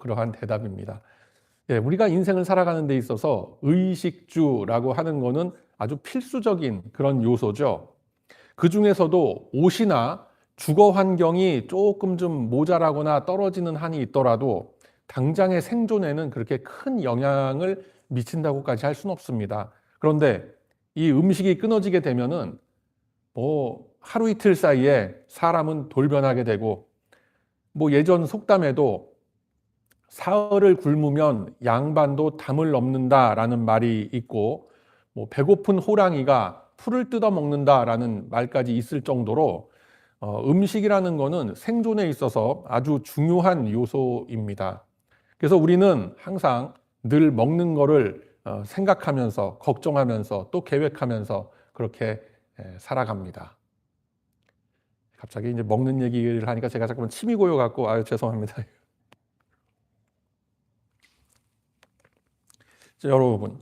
그러한 대답입니다. 예, 우리가 인생을 살아가는 데 있어서 의식주라고 하는 것은 아주 필수적인 그런 요소죠. 그 중에서도 옷이나 주거 환경이 조금 좀 모자라거나 떨어지는 한이 있더라도 당장의 생존에는 그렇게 큰 영향을 미친다고까지 할 수는 없습니다. 그런데 이 음식이 끊어지게 되면은 하루 이틀 사이에 사람은 돌변하게 되고, 예전 속담에도 사흘을 굶으면 양반도 담을 넘는다라는 말이 있고, 배고픈 호랑이가 풀을 뜯어 먹는다라는 말까지 있을 정도로 음식이라는 것은 생존에 있어서 아주 중요한 요소입니다. 그래서 우리는 항상 늘 먹는 거를 생각하면서, 걱정하면서, 또 계획하면서 그렇게 살아갑니다. 갑자기 이제 먹는 얘기를 하니까 제가 잠깐만 침이 고여갖고 아유 죄송합니다. 자, 여러분,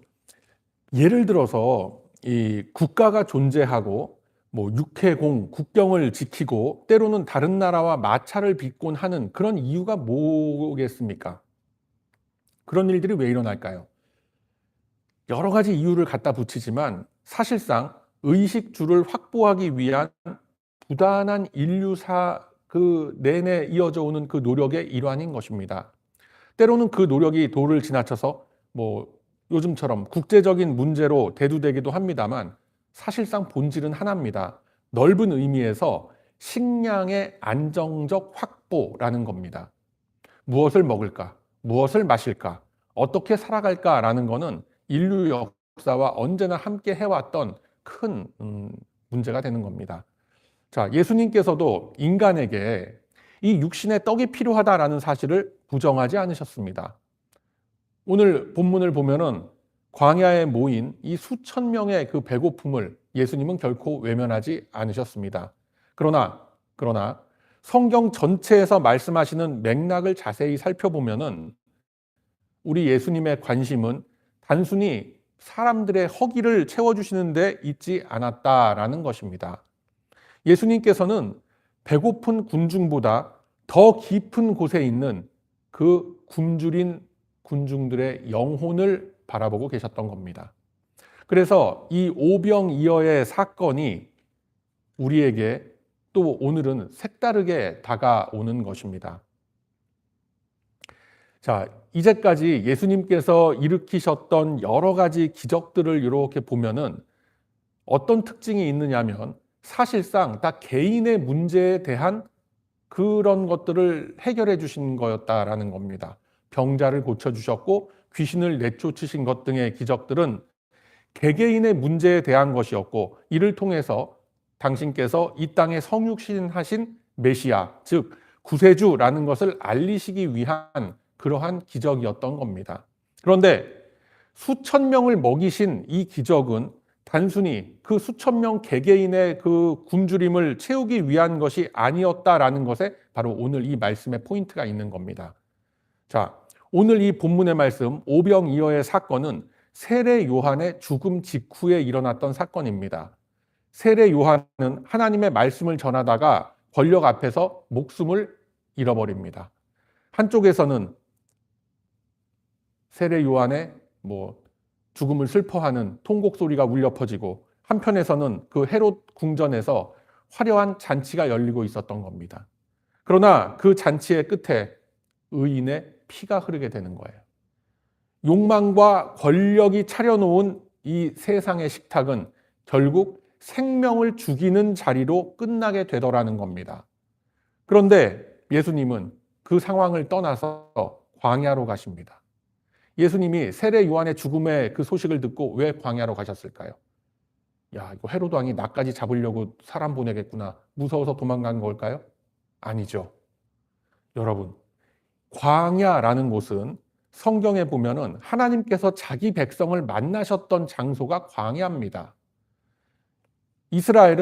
예를 들어서 이 국가가 존재하고 육해공 국경을 지키고 때로는 다른 나라와 마찰을 빚곤 하는 그런 이유가 뭐겠습니까? 그런 일들이 왜 일어날까요? 여러 가지 이유를 갖다 붙이지만 사실상 의식주를 확보하기 위한 부단한 인류사 그 내내 이어져 오는 그 노력의 일환인 것입니다. 때로는 그 노력이 도를 지나쳐서 요즘처럼 국제적인 문제로 대두되기도 합니다만 사실상 본질은 하나입니다. 넓은 의미에서 식량의 안정적 확보라는 겁니다. 무엇을 먹을까? 무엇을 마실까? 어떻게 살아갈까라는 것은 인류 역사와 언제나 함께 해왔던 큰 문제가 되는 겁니다. 자, 예수님께서도 인간에게 이 육신의 떡이 필요하다라는 사실을 부정하지 않으셨습니다. 오늘 본문을 보면은 광야에 모인 이 수천 명의 그 배고픔을 예수님은 결코 외면하지 않으셨습니다. 그러나 성경 전체에서 말씀하시는 맥락을 자세히 살펴보면은 우리 예수님의 관심은 단순히 사람들의 허기를 채워주시는 데 있지 않았다라는 것입니다. 예수님께서는 배고픈 군중보다 더 깊은 곳에 있는 그 굶주린 군중들의 영혼을 바라보고 계셨던 겁니다. 그래서 이 오병이어의 사건이 우리에게 또 오늘은 색다르게 다가오는 것입니다. 자, 이제까지 예수님께서 일으키셨던 여러 가지 기적들을 이렇게 보면은 어떤 특징이 있느냐면 사실상 다 개인의 문제에 대한 그런 것들을 해결해 주신 거였다라는 겁니다. 병자를 고쳐주셨고 귀신을 내쫓으신 것 등의 기적들은 개개인의 문제에 대한 것이었고 이를 통해서 당신께서 이 땅에 성육신하신 메시아, 즉 구세주라는 것을 알리시기 위한 그러한 기적이었던 겁니다. 그런데 수천 명을 먹이신 이 기적은 단순히 그 수천 명 개개인의 그 굶주림을 채우기 위한 것이 아니었다라는 것에 바로 오늘 이 말씀의 포인트가 있는 겁니다. 자, 오늘 이 본문의 말씀 오병이어의 사건은 세례 요한의 죽음 직후에 일어났던 사건입니다. 세례 요한은 하나님의 말씀을 전하다가 권력 앞에서 목숨을 잃어버립니다. 한쪽에서는 세례 요한의 죽음을 슬퍼하는 통곡 소리가 울려 퍼지고 한편에서는 그 헤롯 궁전에서 화려한 잔치가 열리고 있었던 겁니다. 그러나 그 잔치의 끝에 의인의 피가 흐르게 되는 거예요. 욕망과 권력이 차려놓은 이 세상의 식탁은 결국 생명을 죽이는 자리로 끝나게 되더라는 겁니다. 그런데 예수님은 그 상황을 떠나서 광야로 가십니다. 예수님이 세례 요한의 죽음의 그 소식을 듣고 왜 광야로 가셨을까요? 야, 이거 헤로드 왕이 나까지 잡으려고 사람 보내겠구나. 무서워서 도망간 걸까요? 아니죠. 여러분, 광야라는 곳은 성경에 보면은 하나님께서 자기 백성을 만나셨던 장소가 광야입니다. 이스라엘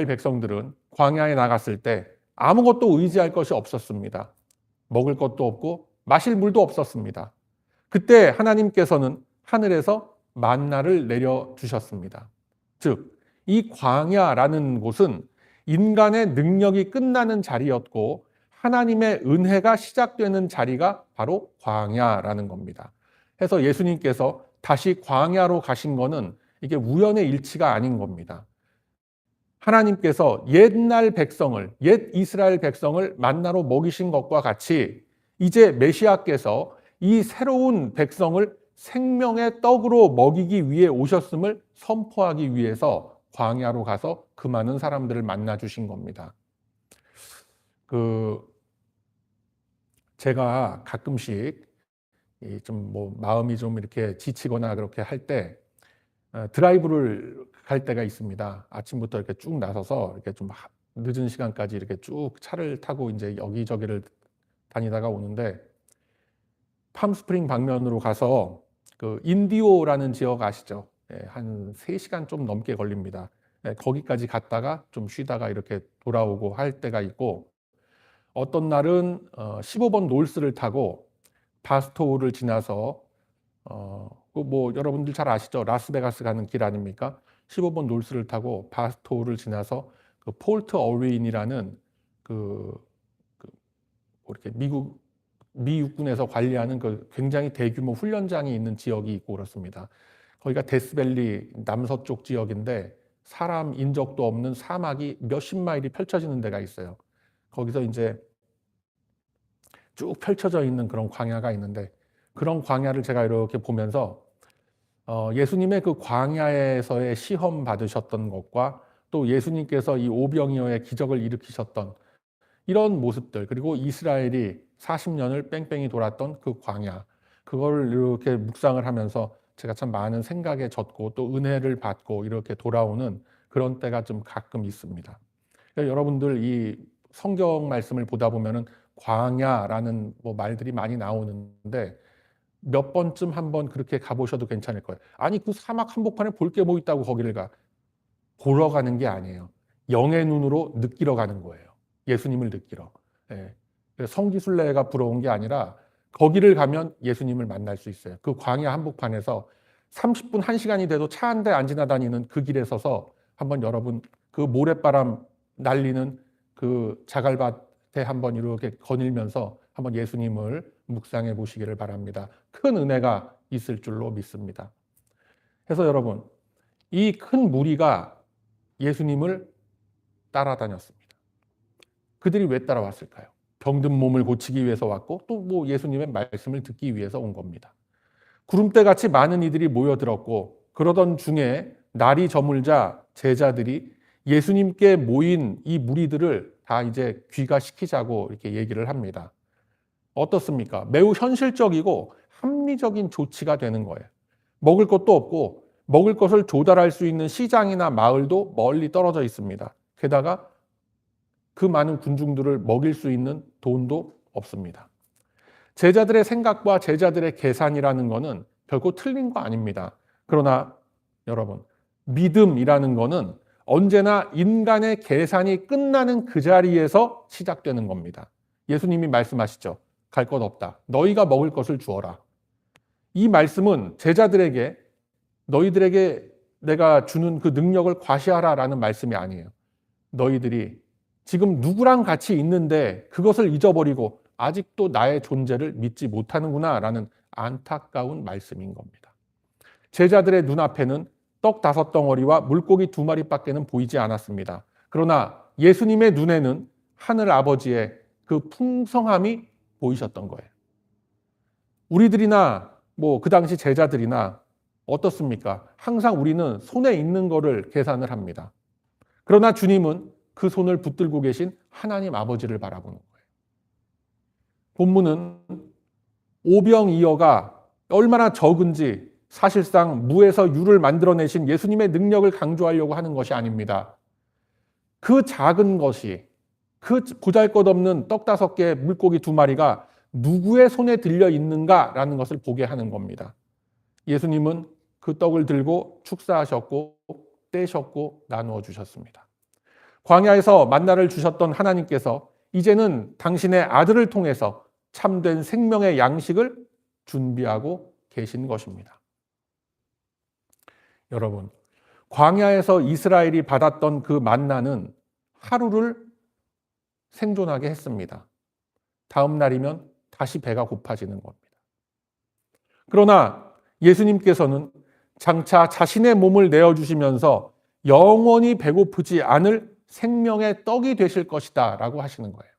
백성들은 광야에 나갔을 때 아무것도 의지할 것이 없었습니다. 먹을 것도 없고 마실 물도 없었습니다. 그때 하나님께서는 하늘에서 만나를 내려주셨습니다. 즉, 이 광야라는 곳은 인간의 능력이 끝나는 자리였고 하나님의 은혜가 시작되는 자리가 바로 광야라는 겁니다. 해서 예수님께서 다시 광야로 가신 거는 이게 우연의 일치가 아닌 겁니다. 하나님께서 옛날 백성을, 옛 이스라엘 백성을 만나로 먹이신 것과 같이 이제 메시아께서 이 새로운 백성을 생명의 떡으로 먹이기 위해 오셨음을 선포하기 위해서 광야로 가서 그 많은 사람들을 만나 주신 겁니다. 제가 가끔씩 좀 마음이 좀 이렇게 지치거나 그렇게 할 때 드라이브를 갈 때가 있습니다. 아침부터 이렇게 쭉 나서서 이렇게 좀 늦은 시간까지 이렇게 쭉 차를 타고 이제 여기저기를 다니다가 오는데, 팜스프링 방면으로 가서 그 인디오라는 지역 아시죠? 한 3시간 좀 넘게 걸립니다. 거기까지 갔다가 좀 쉬다가 이렇게 돌아오고 할 때가 있고, 어떤 날은 15번 놀스를 타고 바스토우를 지나서 여러분들 잘 아시죠? 라스베가스 가는 길 아닙니까? 15번 놀스를 타고 바스토우를 지나서 그 폴트 어웨인이라는 이렇게 미 육군에서 관리하는 그 굉장히 대규모 훈련장이 있는 지역이 있고 그렇습니다. 거기가 데스밸리 남서쪽 지역인데 사람 인적도 없는 사막이 몇십 마일이 펼쳐지는 데가 있어요. 거기서 이제 쭉 펼쳐져 있는 그런 광야가 있는데, 그런 광야를 제가 이렇게 보면서 예수님의 그 광야에서의 시험 받으셨던 것과 또 예수님께서 이 오병이어의 기적을 일으키셨던 이런 모습들, 그리고 이스라엘이 40년을 뺑뺑이 돌았던 그 광야, 그걸 이렇게 묵상을 하면서 제가 참 많은 생각에 젖고 또 은혜를 받고 이렇게 돌아오는 그런 때가 좀 가끔 있습니다. 그러니까 여러분들 이 성경 말씀을 보다 보면은 광야라는 말들이 많이 나오는데, 몇 번쯤 한번 그렇게 가보셔도 괜찮을 거예요. 아니, 그 사막 한복판에 볼 게 뭐 있다고 거기를 가? 보러 가는 게 아니에요. 영의 눈으로 느끼러 가는 거예요. 예수님을 느끼러. 성지순례가 부러운 게 아니라 거기를 가면 예수님을 만날 수 있어요. 그 광야 한복판에서 30분, 1시간이 돼도 차 한 대 안 지나다니는 그 길에 서서 한번 여러분 그 모래바람 날리는 그 자갈밭에 한번 이렇게 거닐면서 한번 예수님을 묵상해 보시기를 바랍니다. 큰 은혜가 있을 줄로 믿습니다. 그래서 여러분, 이 큰 무리가 예수님을 따라다녔습니다. 그들이 왜 따라왔을까요? 병든 몸을 고치기 위해서 왔고 또 예수님의 말씀을 듣기 위해서 온 겁니다. 구름대같이 많은 이들이 모여들었고, 그러던 중에 날이 저물자 제자들이 예수님께 모인 이 무리들을 다 이제 귀가시키자고 이렇게 얘기를 합니다. 어떻습니까? 매우 현실적이고 합리적인 조치가 되는 거예요. 먹을 것도 없고 먹을 것을 조달할 수 있는 시장이나 마을도 멀리 떨어져 있습니다. 게다가 그 많은 군중들을 먹일 수 있는 돈도 없습니다. 제자들의 생각과 제자들의 계산이라는 것은 결코 틀린 거 아닙니다. 그러나 여러분, 믿음이라는 것은 언제나 인간의 계산이 끝나는 그 자리에서 시작되는 겁니다. 예수님이 말씀하시죠. 갈 것 없다. 너희가 먹을 것을 주어라. 이 말씀은 제자들에게 너희들에게 내가 주는 그 능력을 과시하라라는 말씀이 아니에요. 너희들이 지금 누구랑 같이 있는데 그것을 잊어버리고 아직도 나의 존재를 믿지 못하는구나 라는 안타까운 말씀인 겁니다. 제자들의 눈앞에는 떡 5덩어리와 물고기 2마리밖에는 보이지 않았습니다. 그러나 예수님의 눈에는 하늘 아버지의 그 풍성함이 보이셨던 거예요. 우리들이나 그 당시 제자들이나 어떻습니까? 항상 우리는 손에 있는 거를 계산을 합니다. 그러나 주님은 그 손을 붙들고 계신 하나님 아버지를 바라보는 거예요. 본문은 오병이어가 얼마나 적은지 사실상 무에서 유를 만들어내신 예수님의 능력을 강조하려고 하는 것이 아닙니다. 그 작은 것이, 그 보잘것없는 떡 5개, 물고기 2마리가 누구의 손에 들려 있는가라는 것을 보게 하는 겁니다. 예수님은 그 떡을 들고 축사하셨고 떼셨고 나누어 주셨습니다. 광야에서 만나를 주셨던 하나님께서 이제는 당신의 아들을 통해서 참된 생명의 양식을 준비하고 계신 것입니다. 여러분, 광야에서 이스라엘이 받았던 그 만나는 하루를 생존하게 했습니다. 다음 날이면 다시 배가 고파지는 겁니다. 그러나 예수님께서는 장차 자신의 몸을 내어주시면서 영원히 배고프지 않을 생명의 떡이 되실 것이다 라고 하시는 거예요.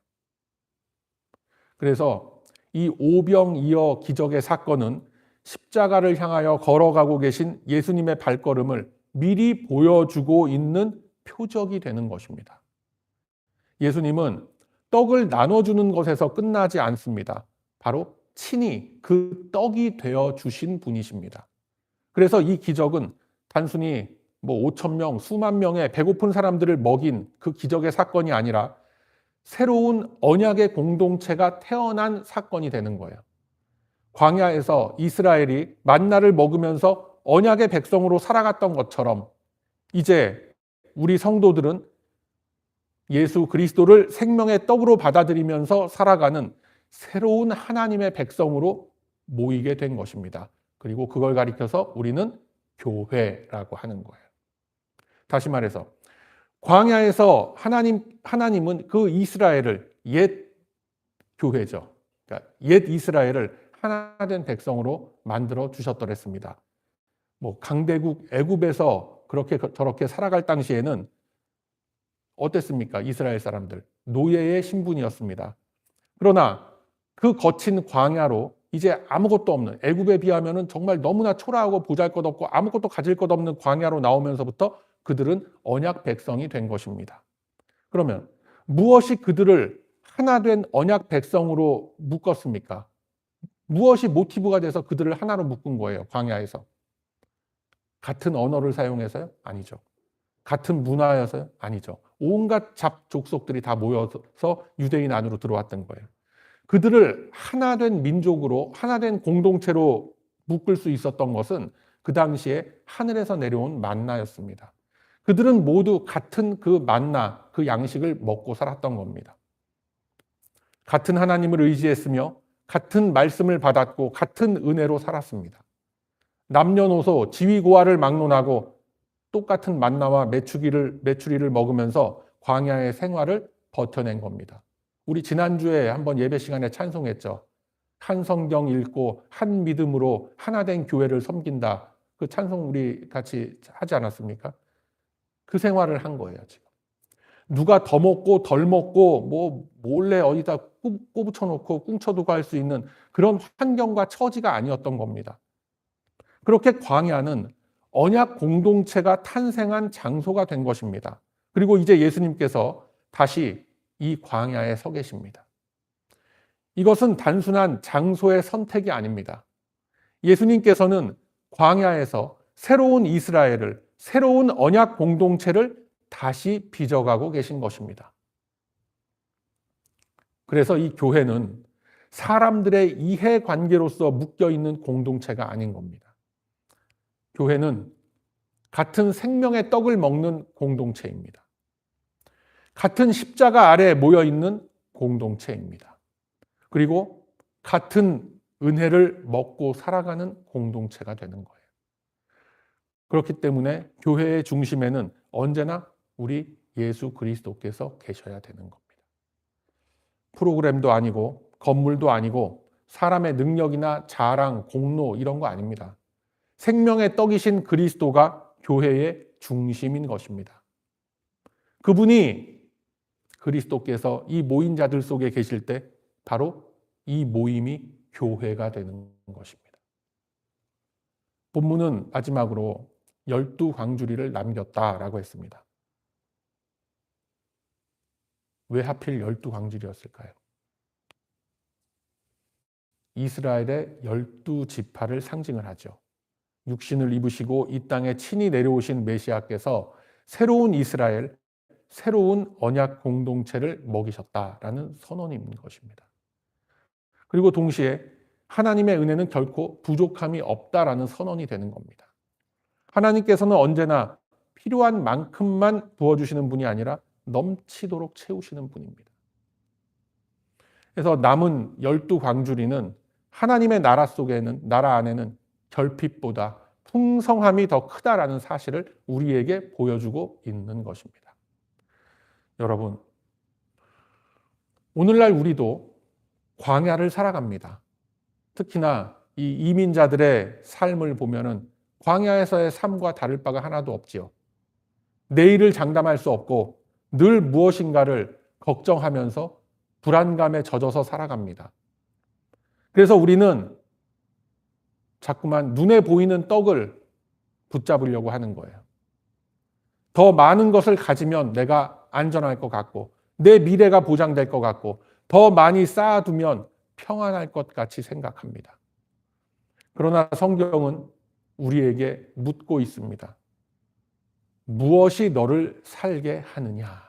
그래서 이 오병이어 기적의 사건은 십자가를 향하여 걸어가고 계신 예수님의 발걸음을 미리 보여주고 있는 표적이 되는 것입니다. 예수님은 떡을 나눠주는 것에서 끝나지 않습니다. 바로 친히 그 떡이 되어 주신 분이십니다. 그래서 이 기적은 단순히 5천 명, 수만 명의 배고픈 사람들을 먹인 그 기적의 사건이 아니라 새로운 언약의 공동체가 태어난 사건이 되는 거예요. 광야에서 이스라엘이 만나를 먹으면서 언약의 백성으로 살아갔던 것처럼 이제 우리 성도들은 예수 그리스도를 생명의 떡으로 받아들이면서 살아가는 새로운 하나님의 백성으로 모이게 된 것입니다. 그리고 그걸 가리켜서 우리는 교회라고 하는 거예요. 다시 말해서 광야에서 하나님은 그 이스라엘을 옛 교회죠. 그러니까 옛 이스라엘을 하나된 백성으로 만들어 주셨더랬습니다. 강대국 애굽에서 그렇게 저렇게 살아갈 당시에는 어땠습니까? 이스라엘 사람들 노예의 신분이었습니다. 그러나 그 거친 광야로 이제 아무것도 없는, 애굽에 비하면 정말 너무나 초라하고 보잘것없고 아무것도 가질 것 없는 광야로 나오면서부터 그들은 언약 백성이 된 것입니다. 그러면 무엇이 그들을 하나된 언약 백성으로 묶었습니까? 무엇이 모티브가 돼서 그들을 하나로 묶은 거예요, 광야에서? 같은 언어를 사용해서요? 아니죠. 같은 문화여서요? 아니죠. 온갖 잡족속들이 다 모여서 유대인 안으로 들어왔던 거예요. 그들을 하나된 민족으로, 하나된 공동체로 묶을 수 있었던 것은 그 당시에 하늘에서 내려온 만나였습니다. 그들은 모두 같은 그 만나, 그 양식을 먹고 살았던 겁니다. 같은 하나님을 의지했으며 같은 말씀을 받았고 같은 은혜로 살았습니다. 남녀노소 지위고하를 막론하고 똑같은 만나와 메추리를 먹으면서 광야의 생활을 버텨낸 겁니다. 우리 지난주에 한번 예배 시간에 찬송했죠. 한 성경 읽고 한 믿음으로 하나된 교회를 섬긴다. 그 찬송 우리 같이 하지 않았습니까? 그 생활을 한 거예요, 지금. 누가 더 먹고 덜 먹고 몰래 어디다 꼬부쳐 놓고 꿍쳐두고 할 수 있는 그런 환경과 처지가 아니었던 겁니다. 그렇게 광야는 언약 공동체가 탄생한 장소가 된 것입니다. 그리고 이제 예수님께서 다시 이 광야에 서 계십니다. 이것은 단순한 장소의 선택이 아닙니다. 예수님께서는 광야에서 새로운 이스라엘을, 새로운 언약 공동체를 다시 빚어가고 계신 것입니다. 그래서 이 교회는 사람들의 이해관계로서 묶여있는 공동체가 아닌 겁니다. 교회는 같은 생명의 떡을 먹는 공동체입니다. 같은 십자가 아래 모여있는 공동체입니다. 그리고 같은 은혜를 먹고 살아가는 공동체가 되는 거예요. 그렇기 때문에 교회의 중심에는 언제나 우리 예수 그리스도께서 계셔야 되는 겁니다. 프로그램도 아니고 건물도 아니고 사람의 능력이나 자랑, 공로 이런 거 아닙니다. 생명의 떡이신 그리스도가 교회의 중심인 것입니다. 그분이 그리스도께서 이 모인 자들 속에 계실 때 바로 이 모임이 교회가 되는 것입니다. 본문은 마지막으로 12광주리를 남겼다라고 했습니다. 왜 하필 12광주리였을까요? 이스라엘의 12지파를 상징을 하죠. 육신을 입으시고 이 땅에 친히 내려오신 메시아께서 새로운 이스라엘, 새로운 언약 공동체를 먹이셨다라는 선언인 것입니다. 그리고 동시에 하나님의 은혜는 결코 부족함이 없다라는 선언이 되는 겁니다. 하나님께서는 언제나 필요한 만큼만 부어주시는 분이 아니라 넘치도록 채우시는 분입니다. 그래서 남은 12광주리는 하나님의 나라 속에는, 나라 안에는 결핍보다 풍성함이 더 크다라는 사실을 우리에게 보여주고 있는 것입니다. 여러분, 오늘날 우리도 광야를 살아갑니다. 특히나 이 이민자들의 삶을 보면은 광야에서의 삶과 다를 바가 하나도 없지요. 내일을 장담할 수 없고 늘 무엇인가를 걱정하면서 불안감에 젖어서 살아갑니다. 그래서 우리는 자꾸만 눈에 보이는 떡을 붙잡으려고 하는 거예요. 더 많은 것을 가지면 내가 안전할 것 같고 내 미래가 보장될 것 같고 더 많이 쌓아두면 평안할 것 같이 생각합니다. 그러나 성경은 우리에게 묻고 있습니다. 무엇이 너를 살게 하느냐?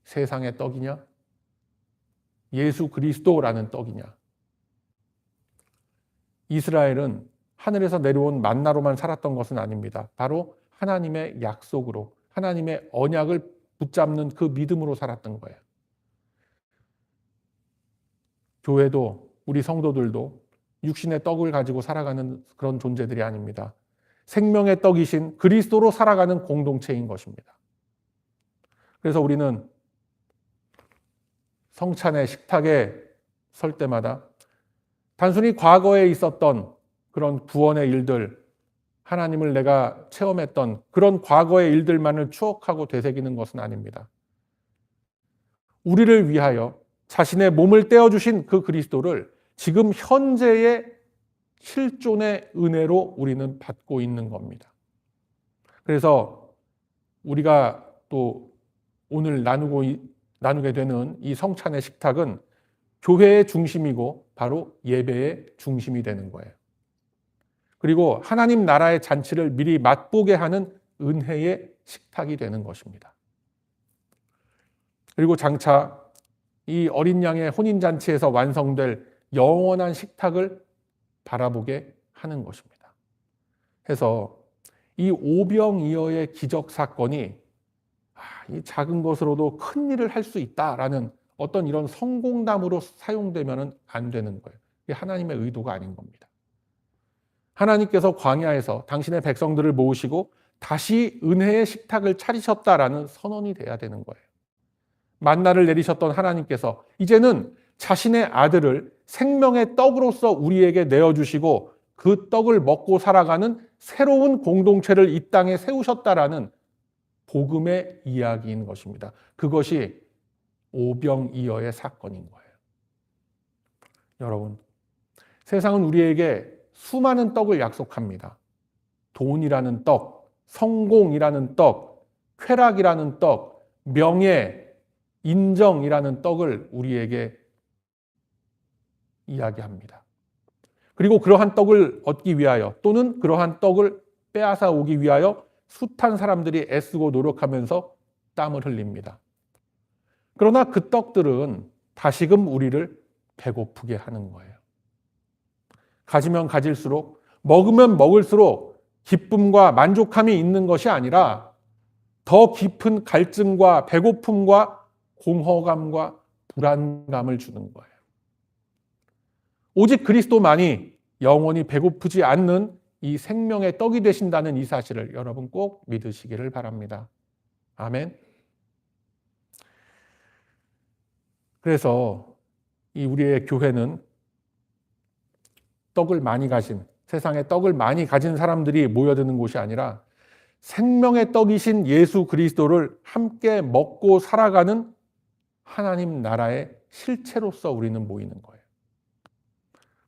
세상의 떡이냐? 예수 그리스도라는 떡이냐? 이스라엘은 하늘에서 내려온 만나로만 살았던 것은 아닙니다. 바로 하나님의 약속으로, 하나님의 언약을 붙잡는 그 믿음으로 살았던 거예요. 교회도, 우리 성도들도 육신의 떡을 가지고 살아가는 그런 존재들이 아닙니다. 생명의 떡이신 그리스도로 살아가는 공동체인 것입니다. 그래서 우리는 성찬의 식탁에 설 때마다 단순히 과거에 있었던 그런 구원의 일들, 하나님을 내가 체험했던 그런 과거의 일들만을 추억하고 되새기는 것은 아닙니다. 우리를 위하여 자신의 몸을 떼어주신 그 그리스도를 지금 현재의 실존의 은혜로 우리는 받고 있는 겁니다. 그래서 우리가 또 오늘 나누게 되는 이 성찬의 식탁은 교회의 중심이고 바로 예배의 중심이 되는 거예요. 그리고 하나님 나라의 잔치를 미리 맛보게 하는 은혜의 식탁이 되는 것입니다. 그리고 장차 이 어린 양의 혼인잔치에서 완성될 영원한 식탁을 바라보게 하는 것입니다. 해서 이 오병이어의 기적 사건이 이 작은 것으로도 큰 일을 할 수 있다라는 어떤 이런 성공담으로 사용되면 안 되는 거예요. 이게 하나님의 의도가 아닌 겁니다. 하나님께서 광야에서 당신의 백성들을 모으시고 다시 은혜의 식탁을 차리셨다라는 선언이 돼야 되는 거예요. 만나를 내리셨던 하나님께서 이제는 자신의 아들을 생명의 떡으로서 우리에게 내어주시고 그 떡을 먹고 살아가는 새로운 공동체를 이 땅에 세우셨다라는 복음의 이야기인 것입니다. 그것이 오병이어의 사건인 거예요. 여러분, 세상은 우리에게 수많은 떡을 약속합니다. 돈이라는 떡, 성공이라는 떡, 쾌락이라는 떡, 명예, 인정이라는 떡을 우리에게 이야기합니다. 그리고 그러한 떡을 얻기 위하여 또는 그러한 떡을 빼앗아 오기 위하여 숱한 사람들이 애쓰고 노력하면서 땀을 흘립니다. 그러나 그 떡들은 다시금 우리를 배고프게 하는 거예요. 가지면 가질수록, 먹으면 먹을수록 기쁨과 만족함이 있는 것이 아니라 더 깊은 갈증과 배고픔과 공허감과 불안감을 주는 거예요. 오직 그리스도만이 영원히 배고프지 않는 이 생명의 떡이 되신다는 이 사실을 여러분 꼭 믿으시기를 바랍니다. 아멘. 그래서 이 우리의 교회는 떡을 많이 가진, 세상에 떡을 많이 가진 사람들이 모여드는 곳이 아니라 생명의 떡이신 예수 그리스도를 함께 먹고 살아가는 하나님 나라의 실체로서 우리는 모이는 거예요.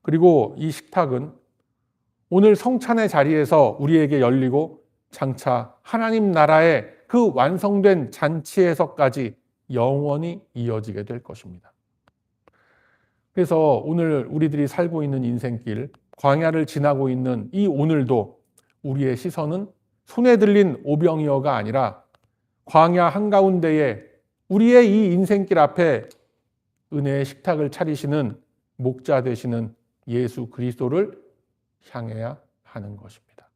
그리고 이 식탁은 오늘 성찬의 자리에서 우리에게 열리고 장차 하나님 나라의 그 완성된 잔치에서까지 영원히 이어지게 될 것입니다. 그래서 오늘 우리들이 살고 있는 인생길, 광야를 지나고 있는 이 오늘도 우리의 시선은 손에 들린 오병이어가 아니라 광야 한가운데에 우리의 이 인생길 앞에 은혜의 식탁을 차리시는 목자 되시는 예수 그리스도를 향해야 하는 것입니다.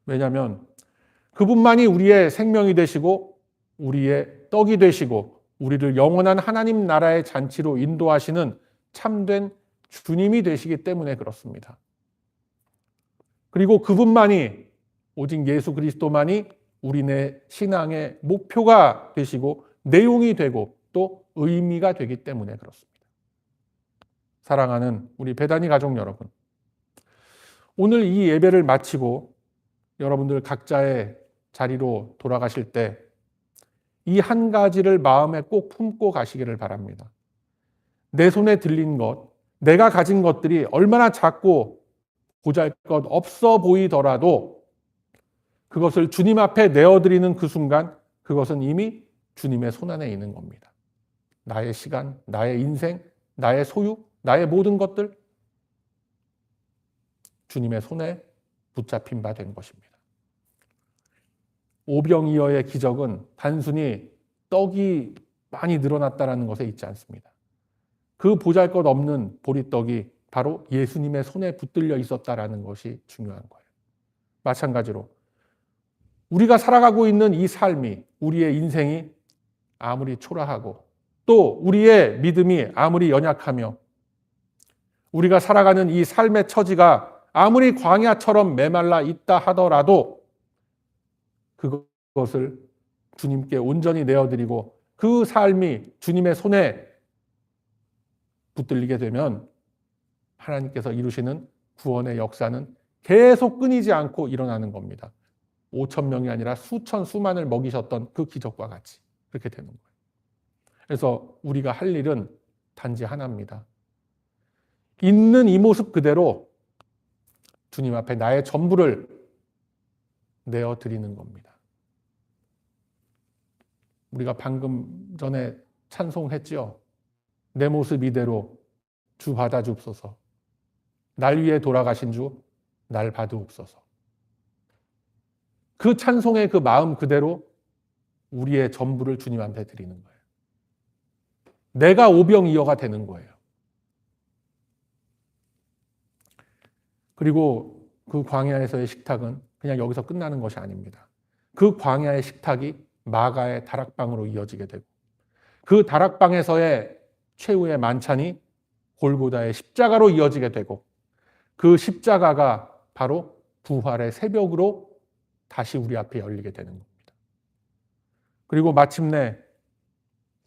왜냐하면 그분만이 우리의 생명이 되시고 우리의 떡이 되시고 우리를 영원한 하나님 나라의 잔치로 인도하시는 참된 주님이 되시기 때문에 그렇습니다. 그리고 그분만이, 오직 예수 그리스도만이 우리네 신앙의 목표가 되시고 내용이 되고 또 의미가 되기 때문에 그렇습니다. 사랑하는 우리 베다니 가족 여러분, 오늘 이 예배를 마치고 여러분들 각자의 자리로 돌아가실 때 이 한 가지를 마음에 꼭 품고 가시기를 바랍니다. 내 손에 들린 것, 내가 가진 것들이 얼마나 작고 보잘것 없어 보이더라도 그것을 주님 앞에 내어드리는 그 순간 그것은 이미 주님의 손안에 있는 겁니다. 나의 시간, 나의 인생, 나의 소유, 나의 모든 것들 주님의 손에 붙잡힌 바 된 것입니다. 오병이어의 기적은 단순히 떡이 많이 늘어났다는 것에 있지 않습니다. 그 보잘것없는 보리떡이 바로 예수님의 손에 붙들려 있었다는 것이 중요한 거예요. 마찬가지로 우리가 살아가고 있는 이 삶이, 우리의 인생이 아무리 초라하고 또 우리의 믿음이 아무리 연약하며 우리가 살아가는 이 삶의 처지가 아무리 광야처럼 메말라 있다 하더라도 그것을 주님께 온전히 내어드리고 그 삶이 주님의 손에 붙들리게 되면 하나님께서 이루시는 구원의 역사는 계속 끊이지 않고 일어나는 겁니다. 5천 명이 아니라 수천 수만을 먹이셨던 그 기적과 같이 그렇게 되는 거예요. 그래서 우리가 할 일은 단지 하나입니다. 있는 이 모습 그대로 주님 앞에 나의 전부를 내어드리는 겁니다. 우리가 방금 전에 찬송했죠. 내 모습 이대로 주 받아주옵소서. 날 위해 돌아가신 주 날 받으옵소서. 그 찬송의 그 마음 그대로 우리의 전부를 주님 앞에 드리는 거예요. 내가 오병이어가 되는 거예요. 그리고 그 광야에서의 식탁은 그냥 여기서 끝나는 것이 아닙니다. 그 광야의 식탁이 마가의 다락방으로 이어지게 되고 그 다락방에서의 최후의 만찬이 골고다의 십자가로 이어지게 되고 그 십자가가 바로 부활의 새벽으로 다시 우리 앞에 열리게 되는 겁니다. 그리고 마침내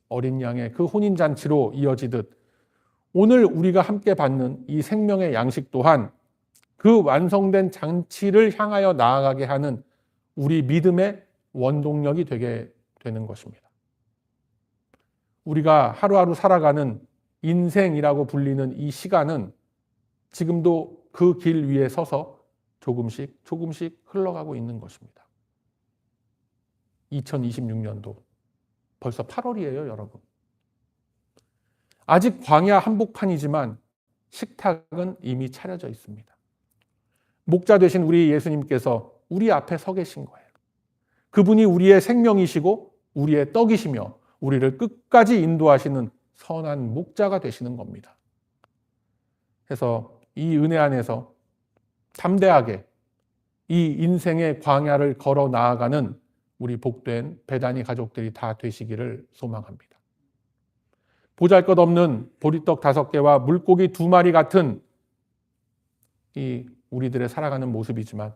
어린 양의 그 혼인잔치로 이어지듯 오늘 우리가 함께 받는 이 생명의 양식 또한 그 완성된 잔치를 향하여 나아가게 하는 우리 믿음의 원동력이 되게 되는 것입니다. 우리가 하루하루 살아가는 인생이라고 불리는 이 시간은 지금도 그 길 위에 서서 조금씩 흘러가고 있는 것입니다. 2026년도 벌써 8월이에요, 여러분. 아직 광야 한복판이지만 식탁은 이미 차려져 있습니다. 목자 되신 우리 예수님께서 우리 앞에 서 계신 거예요. 그분이 우리의 생명이시고 우리의 떡이시며 우리를 끝까지 인도하시는 선한 목자가 되시는 겁니다. 그래서 이 은혜 안에서 담대하게 이 인생의 광야를 걸어 나아가는 우리 복된 베다니 가족들이 다 되시기를 소망합니다. 보잘것없는 보리떡 5개와 물고기 2마리 같은 이 우리들의 살아가는 모습이지만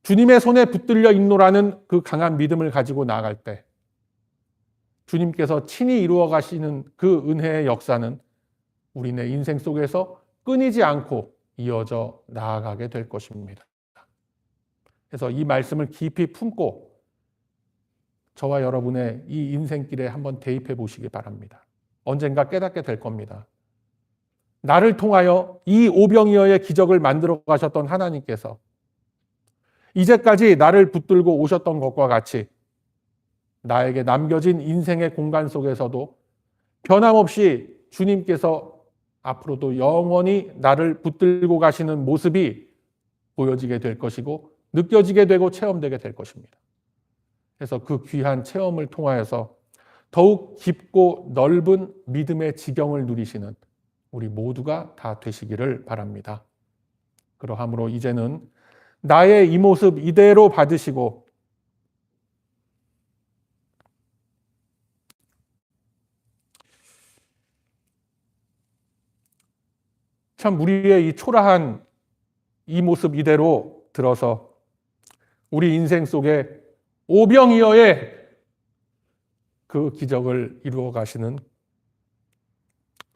주님의 손에 붙들려 있노라는 그 강한 믿음을 가지고 나아갈 때 주님께서 친히 이루어 가시는 그 은혜의 역사는 우리네 인생 속에서 끊이지 않고 이어져 나아가게 될 것입니다. 그래서 이 말씀을 깊이 품고 저와 여러분의 이 인생길에 한번 대입해 보시기 바랍니다. 언젠가 깨닫게 될 겁니다. 나를 통하여 이 오병이어의 기적을 만들어 가셨던 하나님께서 이제까지 나를 붙들고 오셨던 것과 같이 나에게 남겨진 인생의 공간 속에서도 변함없이 주님께서 앞으로도 영원히 나를 붙들고 가시는 모습이 보여지게 될 것이고 느껴지게 되고 체험되게 될 것입니다. 그래서 그 귀한 체험을 통하여서 더욱 깊고 넓은 믿음의 지경을 누리시는 우리 모두가 다 되시기를 바랍니다. 그러함으로 이제는 나의 이 모습 이대로 받으시고 참 우리의 이 초라한 이 모습 이대로 들어서 우리 인생 속에 오병이어의 그 기적을 이루어 가시는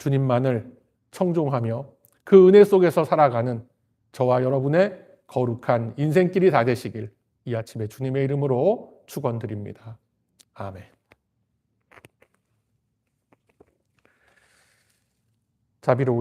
주님만을 청종하며 그 은혜 속에서 살아가는 저와 여러분의 거룩한 인생길이 다 되시길 이 아침에 주님의 이름으로 축원드립니다. 아멘. 자비로우신